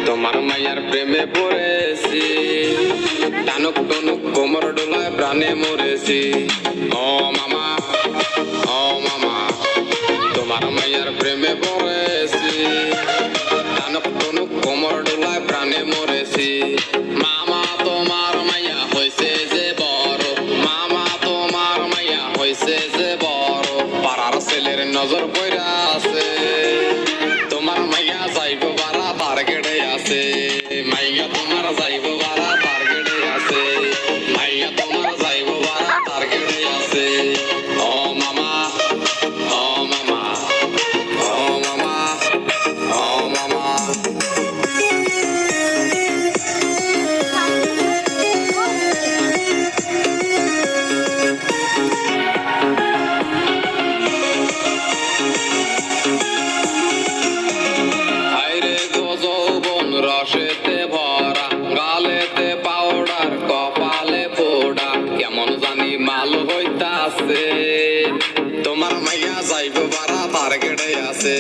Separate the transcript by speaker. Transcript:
Speaker 1: তোমার মায়ার প্রেমে পড়েছি, টানুক টনুক কোমর ডোলায় প্রাণে মরেছি। ও মামা, ও মামা, তোমার মায়ার প্রেমে পড়েছি, টানুক টনুক কোমর ডোলায় প্রাণে মরেছি। মামা তোমার মাইয়া হয়েছে যে বড়, মামা তোমার মাইয়া হয়েছে যে বড়, পাড়ার ছেলের নজর পইরা আছে, তোমার মাইয়া যাইব বারা তার গেড়ে আছে, মাইয়া তোমার যাইব বারা তার গেড়ে আছে, মাইয়া তোমার যাইব বারা তার গেড়ে আছে। ও মামা, ও মামা, ও মামা, ও মামা। রসেতে ভরা, গালেতে পাউডার, কপালে ফোড়া, কেমন জানি মাল হইতাছে, তোমার মাইয়া যাইব বারা তার গেড়ে আছে।